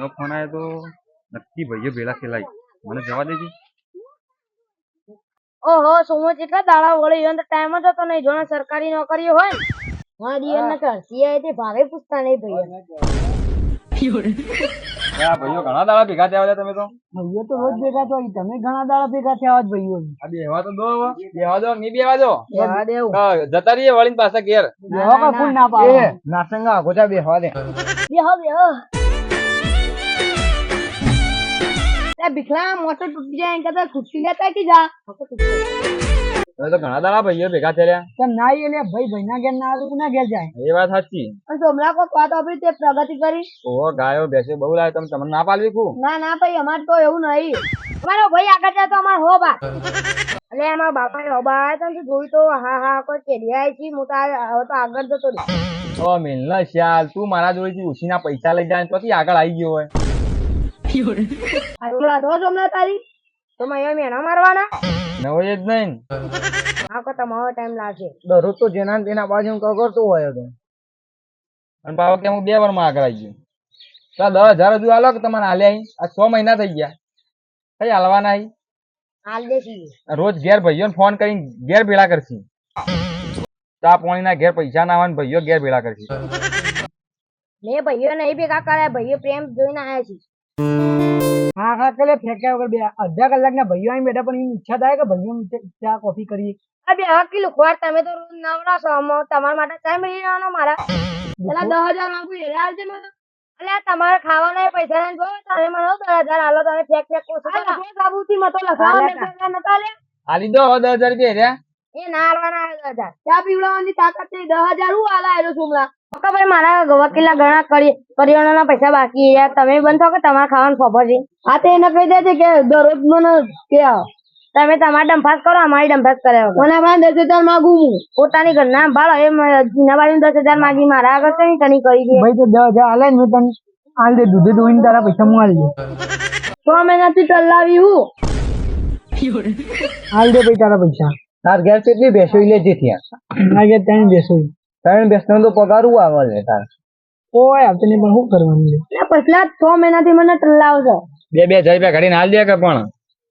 ઘરનો ફોન આવ્યો તો નક્કી ભાઈઓ ભેળા ખેલાય મને જવા દેજે. ઓહો સોમો કેટલા દાડા વળી એનો ટાઈમ જ હતો નહીં જોને સરકારી નોકરીઓ હોય ને હા દિયર ને કરતી આય તે ભાવે પૂછતા નહીં ભાઈ ભાઈઓ ઘણા દાડા ભેગા થયા તમે તો. ભાઈઓ તો રોજ ભેગા થયા તમે ઘણા દાડા ભેગા થયા ભાઈઓ. આ બેહવા તો દો બેહવા દો નહીં બેહવા દો બેહવા દેવું જતા રહીએ વળીને પાછા ઘેર. બેહવા કા ફૂલ ના પાડે નાસંગા ગોજા બેહવા દે. બેહો બેહો તે બિખલા મોટો તૂટી જાય એમ કહેતા ખુશી લેતા કે જા હવે તો ઘણા દાડા ભાઈઓ ભેગા થયા. કેમ ના એટલે ભાઈ ભાઈના ઘેર ના આવે કોના ઘેર જાય. એ વાત સાચી. અને સોમલા કો વાત આપી તે પ્રગતિ કરી ઓહો ગાયો ભેંસો બહુ લાવે તમે તમને ના પાલવી કુ. ના ભાઈ અમાર તો એવું નહીં અમારો ભાઈ આગળ જાય તો અમાર હો બા એટલે અમારા બાપા ને હોબા આવ્યા તો જોયું તો હા કોઈ કેડી આવી છે હું તો હવે તો આગળ જતો રહ્યો. ઓ મિલના શ્યાલ તું મારા જોડેથી ઉછીના પૈસા લઈ જાય પછી આગળ આવી ગયો હોય. તારી તો મેણા મારવાના નવો જ નહીં. હા કો તમારો ટાઈમ લાગશે દરરોજ તો જેના તેના બાજુ કરતો હોય તો અને પાછો કે હું 2 વારમાં આગળ આવી ગયો. તો 10,000 હજુ આલો કે તમારે હાલ્યા અહીં આ 6 મહિના થઈ ગયા કઈ હાલવાના અહીં. હાલ દેખી રોજ ઘેર ભાઈઓને ફોન કરીને ઘેર ભેળા કરશી. ચા પાણીના ઘેર પૈસા ના આવે ભાઈઓ ઘેર ભેળા કરશી. મેં ભાઈઓ નહીં ભેગા કર્યા ભાઈઓ પ્રેમ જોઈને આવ્યા છે. હા કલે ફેંક્યા વગર બે અડધા કલાકના ભાઈઓ અહીં બેઠા પણ એની ઈચ્છા થાય કે ભાઈઓ ચા કોફી કરીએ. આ બે હકી લુખવાડ તમે તો રોજ નવરા છો તમારા માટે ચા મળી જવાનો મારા પેલા 10,000 માંગુ એ આવજે મને એટલે તમારે ખાવાના પૈસા ને જો તમે મને 10,000 આલો તમે ફેક સાબુથી મતો લખાવો નતા લે આલી દો 10,000 રૂપિયા રહ્યા એ ના આલવાના 10,000 ચા પીવડાવવાની તાકાત નહીં 10,000 હું આલા આયો સુમલા ભાઈ મારા વકીલના ઘણા કરિયાણાના પૈસા બાકી યાર તમે બંધ થો કે તમારે ખાવાનું ખબર છે. હા તો એને કહી દેજે કે દરરોજ મને કે તમે તમારા ડંફાસ કરો અમારી ડંફાસ કર્યા વગર મને મારે 10,000 માંગુ હું પોતાની ઘરના ભાડો એ જીનાબાજી 10,000 માંગી મારા આગળ કઈ તની કરી દે ભાઈ તો 10,000 આલે ને તને આલ દે દૂધે દોઈને તારા પૈસા હું આલ દે 6 મહિનાથી ચલાવી હું આલ દે ભાઈ તારા પૈસા. તાર ઘેર કેટલી બેસો લે જે થયા ના ઘેર 3 બેસો 3 બેસનો તો પગાર હું આવે લે તાર કોઈ આવતો નહીં પણ શું કરવાનું લે પછલા 6 મહિનાથી મને ટલ્લાવજો 2,000 રૂપિયા ઘડીને હાલ દે કે પણ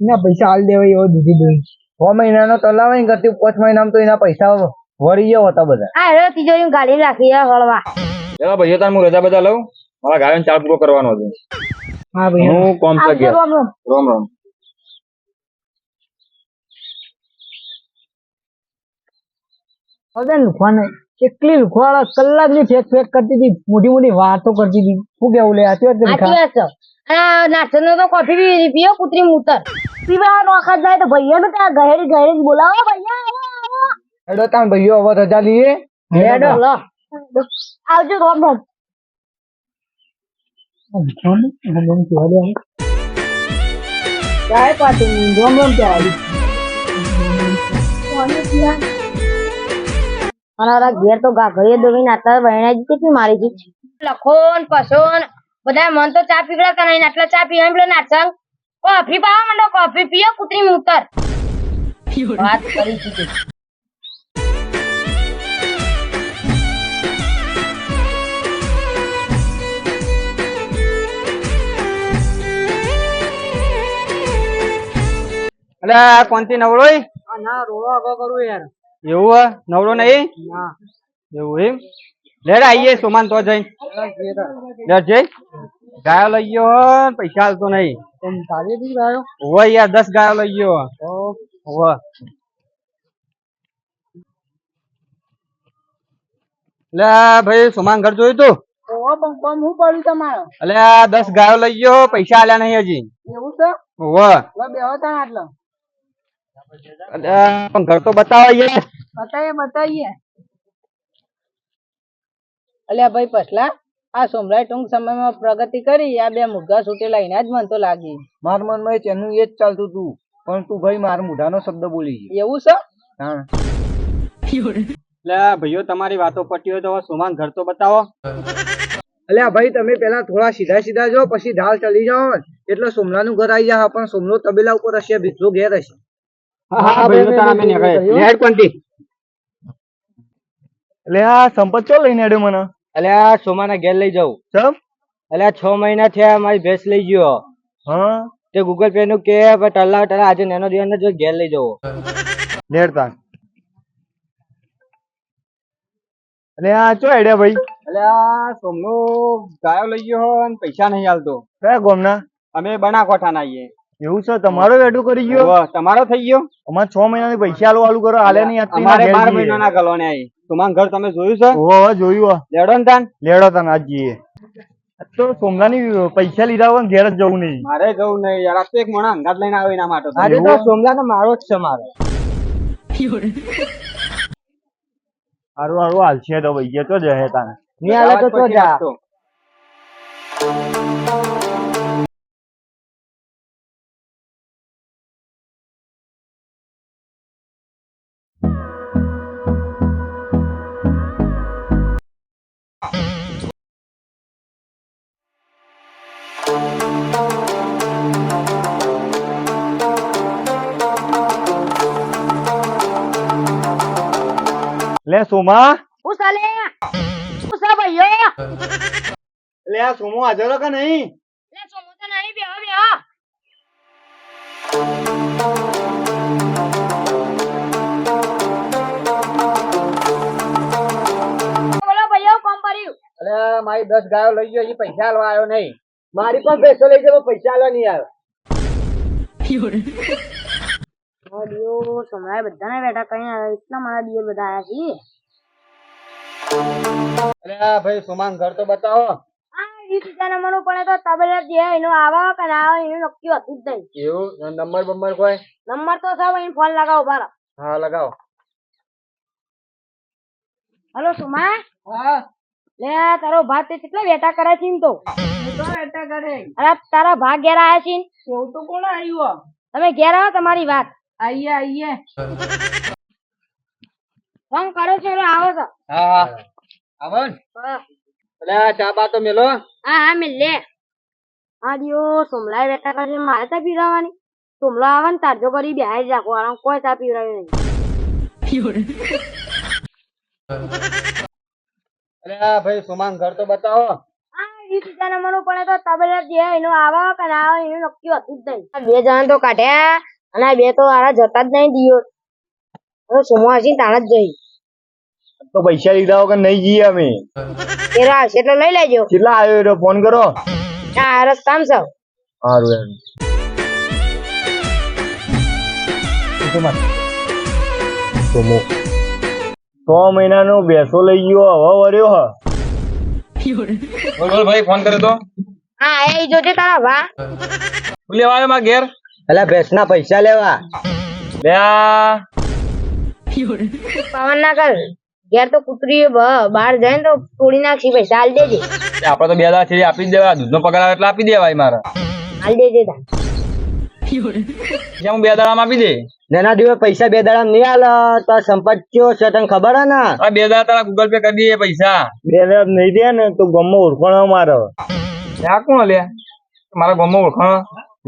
ના પૈસા હાલ દેવાય એવો દૂધી દોઈ 6 મહિનાનો તલાવ નહીં કરતી 5 મહિનામાં તો એના પૈસા વળી ગયા હતા બધા. હા રે તિજોરી ગાડી રાખી હળવા ચલો ભાઈઓ તાર હું રજા બધા લઉં મારા ગાયોને ચાલ પૂરો કરવાનો હતો. હા ભાઈ હું કોમ છે ગયા રામ રામ રામ રામ. હવે લુખવાને એકલી લુખવાળા કલાકની ફેક કરતી હતી મોટી વાતો કરતી હતી શું કેવું લે આતી વાત સાચી વાત છે અને નાચનો તો કોફી બી પીઓ કુતરી મૂતર પીવા નોખા જાય તો ભૈયા ને ત્યાં ગહેરી બોલાવો ભૈયા હેડો તાન ભાઈઓ હવે રજા લઈએ હેડો આવજો રામ રામ ચાય પાટી રામ રામ ચાલી મારા ઘેર તો ગાઘડીએ દોવીને આટલા વહેણાજી કેટલી મારી છે લખોન પસોન બધા મન તો ચા પીવડાતા નહીં આટલા ચા પીવા પેલા નાચંગ કોફી પાવા માંડો કોફી પીઓ કુતરી મૂતર વાત કરી છે અલ્યા કોણથી નવરોય ના રોવા આગળ કરું યાર એવું નવરો નહીં ના એવું એમ લેડ આઈએ સોમાન તો જઈ લેડ જઈ ગાયો લઈ ગયો પૈસા હાલતો નહીં તમે તારી બી રહ્યો હોય યાર 10 ગાયો લઈ ગયો હોય લે ભાઈ સોમાન ઘર જોયું તું ઓ પણ હું પડ્યું તમારે અલ્યા 10 ગાયો લઈ ગયો પૈસા આલ્યા નહીં હજી એવું છે હોય બેહો તાણ આટલા અલ્યા પણ ઘર તો બતાવો યાર બતાઈએ અલ્યા ભાઈ પછલા આ સોમરાય ટૂંક સમયમાં પ્રગતિ કરી આ બે મુદ્દા છૂટેલા એના જ મન તો લાગી માર મનમાં એનું એ જ ચાલતું હતું પણ તું ભાઈ માર મુઢાનો શબ્દ બોલી એવું છે હા એટલે ભાઈઓ તમારી વાતો પટી હોય તો સોમાન ઘર તો બતાવો. અલ્યા ભાઈ તમે પેલા થોડા સીધા જો પછી ઢાલ ચલી જાઓ એટલે સોમલાનું ઘર આવી જાય પણ સોમલો તબેલા ઉપર હશે ભીતરો ઘેર હશે. હા ભાઈઓ તારા મે નીકળે હેડ કોન્ટી એટલે આ સંપત ચો લઈને આડ્યો મને એટલે આ સોમાના ઘેર લઈ જાઉં સમ એટલે 6 મહિના થયા મારી ભેંસ લઈ ગયો. હા તે ગૂગલ પે નું કે ટલ્લા આજે નેનો દિવસ જો ઘેર લઈ જવો. લેડતા એટલે આ ચો આઈડિયા ભાઈ એટલે આ સોમનો ગાયો લઈ ગયો હોય અને પૈસા નહીં હાલતો. કયા ગામના અમે બનાસકાંઠાના આવીએ. એવું છે તમારો વેટું કરી ગયો ઓહો, તમારો થઈ ગયો. અમારે 6 મહિનાની પૈસા આલુ કરો હાલે નહીં આજથી અમારે ના ઘેર 12 જઈએ. મહિનાના ગલોને આવી. તમારું ઘર તમે જોયું છે? ઓહો જોયું લેડો ને તાન. લેડો તને આજ જઈએ. આજ તો સોમનાની પૈસા લીધા હોય ને ઘેર જ જવું નહીં. મારે જવું નહીં યાર. આ તો એક મોણા અંગાત લઈને આવ્યો એના માટે તો. આજે તો સોમલા તો મારો જ છે મારો. હારું હારું હાલશે તો ભાઈ તો જશે તાને. નહીં હાલે તો તો જા. લે સોમા ઉસાલે ઉસા ભાઈઓ લે આ સોમો હાજર કે નહીં? લે સોમો તો નહીં બેહો બેહો બોલો ભાઈઓ કોમ કર્યું એટલે મારી 10 ગાયો લઈ ગયો એ પૈસા આલવા આવ્યો નહીં. મારી પણ ભેંસો લઈ ગયો પૈસા આલવા નહીં આવ્યો. દિયો સમરાય બધાને બેઠા કઈ આવે એટલા મારા દિયર બધા આયા છે એટલે આ ભાઈ સોમાન ઘર તો બતાવો. આ ઈ બીજા નંબરનું પડે તો તબેલા જે એનો આવે કે ના આવે એનું નક્કી હતું જ નહીં એવું નંબર બંબર કોઈ? નંબર તો સૌ એને ફોન લગાવો બારા હા લગાવો. હલો સુમા હા લે તારો ભાત તે કેટલા વેટા કરે છે ને તો બેટા કરે. અરે તારા ભાગ ઘેર આયા છે ને? એવું તો કોણ આવ્યું? તમે ઘેર આવો તમારી વાત આઈએ આઈએ. ફોન કરો છો એટલે આવો છો હા હા આવો ને. હા એટલે આ ચા બા તો મેલો. હા મિલ લે આ દિયો સોમલાય વેટા કરે છે મારે ચા પીવડાવવાની સોમલો આવે ને તારજો કરી બેહાઈ રાખો આરામ કોઈ ચા પીવડાવ્યું નહીં એટલે આ ભાઈ સોમાન ઘર તો બતાવો. આ ઈ બીજા નંબરનું પડે તો તબેલા જે એનો આવે કે ના આવે એનું નક્કી હતું જ નહીં બે જણા તો કાઢ્યા અને આ બે તો આરા જતા જ નહીં દિયો હવે સોમો હશે તાણ જ જઈ તો પૈસા લીધા વગર નહીં જઈએ અમે. તેરા આવશે એટલે લઈ લેજો કેટલા આવ્યો એટલે ફોન કરો. આ રસ કામ છે સારું એમ સોમો 6 મહિનાનો બેસો લઈ ગયો હવે વર્યો હ. બોલ બોલ ભાઈ, ફોન કર્યો તો? હા એ જોજે તારા ભા હું લેવા આવ્યો મારા ઘેર. એટલે ભેંસના પૈસા લેવા. લે આ પવન ના કર ઘેર તો કૂતરી બહાર જાય ને તો તોડી નાખી પૈસા હાલ દેજે આપડે તો 2 દાડા છેડી આપી જ દેવા. દૂધનો પગાર આવે એટલે આપી દેવાય મારે. હાલ દેજે તા જ્યાં હું 2 દાડામાં આપી દે. નેના દિવસ પૈસા 2 દાડા નહીં આલે તો સંપત કયો છે તને ખબર હે ને? આ 2 દાડા તારા ગૂગલ પે કરી દઈએ પૈસા. બે હજાર નહીં દે ને તો ગામમાં ઓળખાણ મારે. આ કોણ લે? મારા ગામમાં ઓળખાણ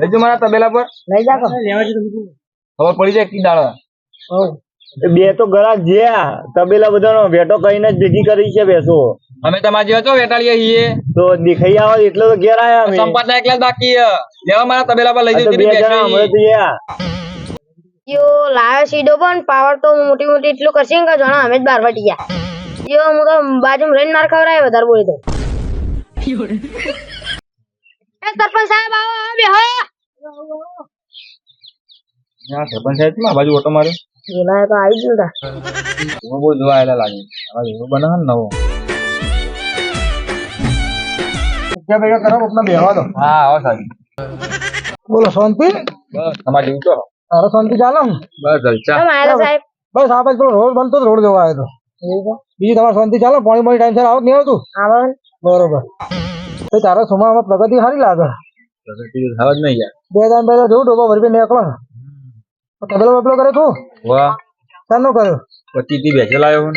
લેજો મારા તબેલા પર. લઈ જા ખબર પડી જાય કી દાડા. એ બે તો ગળા જ્યાં તબેલા બધાનો વેટો કહીને જ ભેગી કરી છે બેસો. અમે તમારા જેવા છો વેટાળીએ છીએ. તો દેખાઈ આવે એટલે તો ઘેર આયા અમે. સંપાદના એકલા જ બાકી છે. લેવા મારા તબેલા પર લઈ આ તો જજો. બે જણા હમણાં તો ગયા. યો લાયો સીધો પણ પાવર તો મોટી મોટી એટલું કરશે ને કે જણા અમે જ બહાર વટી ગયા યો હું તો બાજુમાં રહીને માર ખવડાય વધારે બોલી તો એ સરપંચ સાહેબ આવો આવો બેહો સરપંચ સાહેબ માં બાજુ ઓટો મારે. બોલાય તો આવી ગયું તા હું બહુ જોવા આવેલા લાગે. હવે એવો બનાવ ને નવો. હા આવો સાહેબ. બોલો શાંતિ? બસ તમારે જેવું તો. અરે શાંતિ ચાલે ને? બસ જલસા. કેમ આયેલા સાહેબ બસ આ પેલો રોડ બનતો રોડ જોવા આવ્યો હતો. બીજી તમારે શાંતિ ચાલે? પાણી પાણી ટાઈમ સર આવત નહીં આવતું? આવો ને. બરોબર. તો તારા સોમામાં પ્રગતિ સારી લાગે. પ્રગતિ તો થવા જ નહીં યાર. 2 દાડા પહેલા જોઉં ડોબા ભરી નીકળો ને તબેલો બબલો કરે તું? વાહ. શાનો કર્યો? 25 થી બેસે લાવ્યો હું.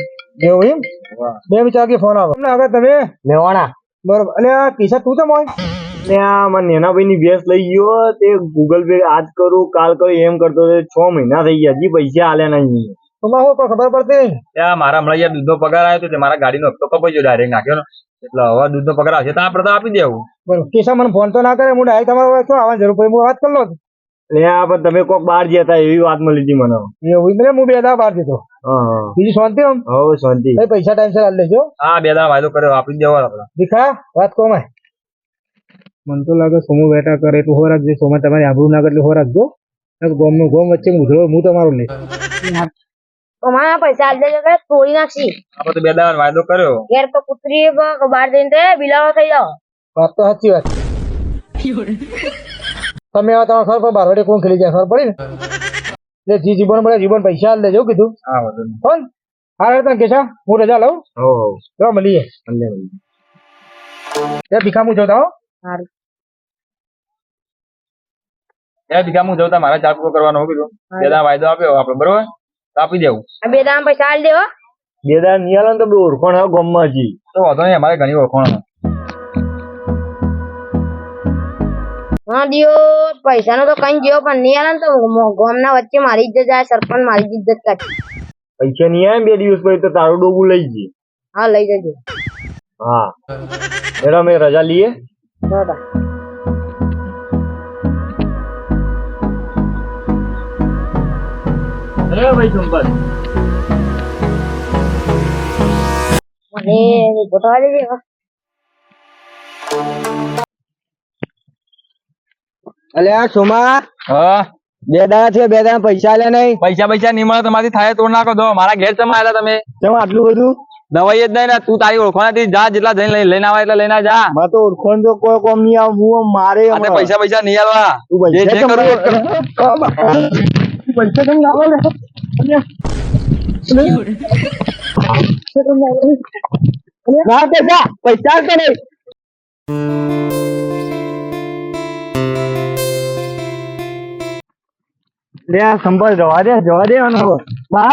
એવું એમ? વાહ. 2 વિચાર કે ફોન આવે હવે તમે લેવાના. બરોબર. એટલે આ કિસ્સા તું તો મોય એટલે આ મારા નેનાભાઈ ની ભેંસ લઈ ગયો તે ગૂગલ પે આજ કરું કાલ કરું એમ કરતો 6 મહિના થઈ ગયા હજી પૈસા આલ્યા નહીં. તમારે શું કોઈ ખબર પડતી ત્યાં મારા હમણાં યાર દૂધનો પગાર આવ્યો તો મારા ગાડીનો હપ્તો કપાઈ ગયો ડાયરેક્ટ નાખ્યો ને એટલે હવે દૂધનો પગાર આવશે તો આપણે તો આપી દેવું બરોબર કેશવ મને ફોન તો ના કરે હું ડાયરેક્ટ તમારો શું આવવાની જરૂર પડી હું વાત કરી લો એટલે આ પણ તમે કોક બહાર ગયા હતા એવી વાત મળી હતી મને. એવું એટલે હું 2 દાડા બહાર જતો હા બીજી શાંતિ આમ હવે શાંતિ. ભાઈ પૈસા ટાઈમસર આલી દેજો હા 2 દાડા વાયદો કર્યો આપી દેવો આપણે દીખા વાત કોમાય મને તો લાગે સોમુ બેટા કરે એટલું હો રાખજો સોમા તમારી આબરૂ ના કરે એટલું હો રાખજો ગોમ વચ્ચે હું તમારું નહીં અમારા પૈસા આલી દેજો કે તોડી નાખશી આપણે તો 2 દાડા વાયદો કર્યો ઘેર તો કૂતરી બહાર જઈને બિલાડો થઈ જાવ વાત તો સાચી વાત તમે આવા તમારા ખબર બારવાડે કોણ ખેલી જાય ખબર પડી ને એટલે જી જીવન મળે જીવન પૈસા આલી દેજો કીધું હા વધુ કોણ હા રે તને કેશવ હું રજા લઉં હો તો મળીએ ત્યાં ભીખા હું જોતા હો સારું એ ભીખા હું જવતા મારા ચાર પૂરો કરવાનો કીધું 2 દાડા વાયદો આપ્યો આપણે બરોબર તો આપી દેવું આ 2 દાડા પૈસા આલી દેવો 2 દાડા નહીં આલે ને તો બે ઓળખણ આવે ગામમાં હજી. તો વાંધો નહીં અમારે ઘણી ઓળખાણ હા દિયો પૈસા નો તો કઈ જેવો પણ નહીં આલે ને તો ગામના વચ્ચે મારી ઇજ્જત જાય સરપંચ મારી ઇજ્જત કાઢી પૈસા નહીં આવે ને 2 દિવસ પછી તો તારું ડોબું લઈ જઈએ. હા લઈ જજો હા એટલે અમે રજા લઈએ. બરાબર અરે ભાઈ સંપત મને ગોઠવા દેજે હો. અલ્યા સોમા હા 2 દાડા છે 2 દાડા પૈસા આલ્યા નહીં પૈસા નહીં મળે તમારી થાય તોડ નાખો દો મારા ઘેર ચમા આયેલા તમે કેમ આટલું બધું દવાઈ જ નહીં ને તું તારી ઓળખાણથી જા જેટલા જઈને લઈને આવે એટલે લઈને જા માં તો ઓળખણ તો કોઈ કોમ નહીં આવે હું મારે અને પૈસા નહીં આલવા તું પૈસા જે કેમ કરવું એ કર. પૈસા કેમ ના આવે ના પૈસા તો નહીં લે સંભાળ જવા દે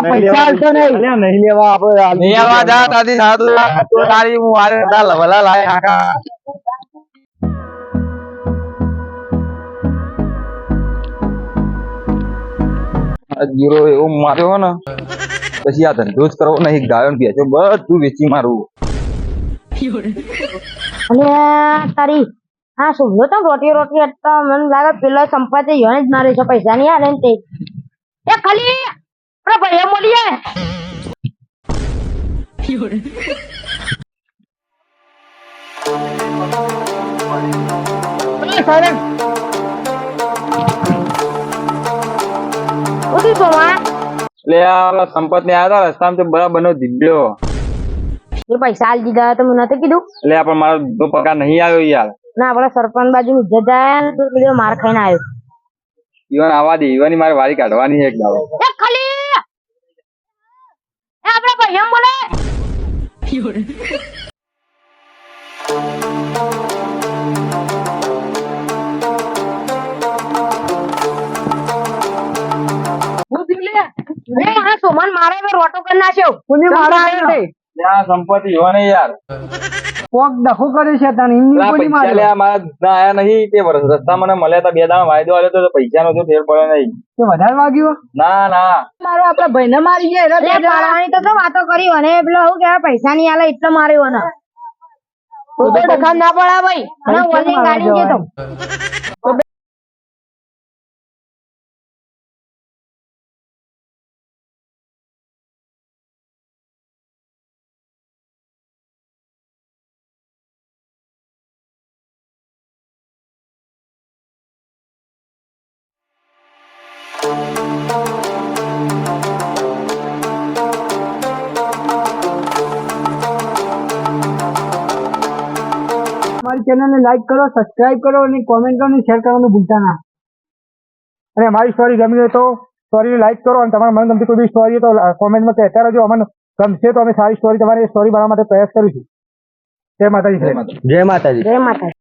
પૈસા આલતો નહીં નહીં લેવા આપણે નહીં આલવા જા તારી સાધુ તો તારી હું વારે વલા લાય કાકા આ જીરો એવો માર્યો ને પછી આ ધંધો જ કરવો નહીં ગાયો ને ભેંસો બધું વેચી મારું અને તારી હા શું તો રોટી એટલે મને લાગે પેલો સંપત્તિ યોને જ મારે છે પૈસા નહીં આલે ને તે એ ખાલી આપણા ભાઈએ મળીએ ઉઠી સોમા એટલે આ સંપત ને આવ્યા હતા રસ્તામાં તો બરાબર નો દીધો એ પૈસા આલી દીધા તો મેં નતું કીધું એટલે પણ મારો તો પગાર નહીં આવ્યો યાર ના આપડા સરપંચ બાજુ ઇજ્જત જાય ને તો કીધું માર ખાઈને આવ્યો ઈવન આવા દે ઈવાની મારે વારી કાઢવાની છે એક દાડો એ ખાલી એ આપડા ભાઈએ મળે સોમન મારે રોટો કરી નાખ્યો ત્યાં સંપત્તિ ઈવાને યાર કોક ડખો કરે છે તને આ પૈસા લે મારા ના આયા નહીં તે રસ્તા મને મળ્યા હતા 2 દાડા વાયદો આલ્યો તો પૈસાનો તો ફેર પડ્યો નહીં તે વધારે વાગ્યો ના ના મારો આપડા ભાઈને મારી ગયા લે પાડવાની તો વાતો કરી અને પેલો હું કે પૈસા નહીં આલે એટલે માર્યો ને તો ડખા ના પડા ભાઈ અને ઓલી ગાડી કે તો અમારી ચેનલને લાઈક કરો સબસ્ક્રાઇબ કરો અને કોમેન્ટ કરો અને શેર કરવાનું ભૂલતા ના અને અમારી સ્ટોરી ગમી હોય તો સ્ટોરીને લાઈક કરો અને તમારા મનગમતી કોઈ બી સ્ટોરી તો કોમેન્ટમાં કહેતા રહેજો અમને ગમશે તો અમે સારી સ્ટોરી તમારી સ્ટોરી બનાવવા માટે પ્રયાસ કરીશું જય માતાજી જય માતાજી. જય માતા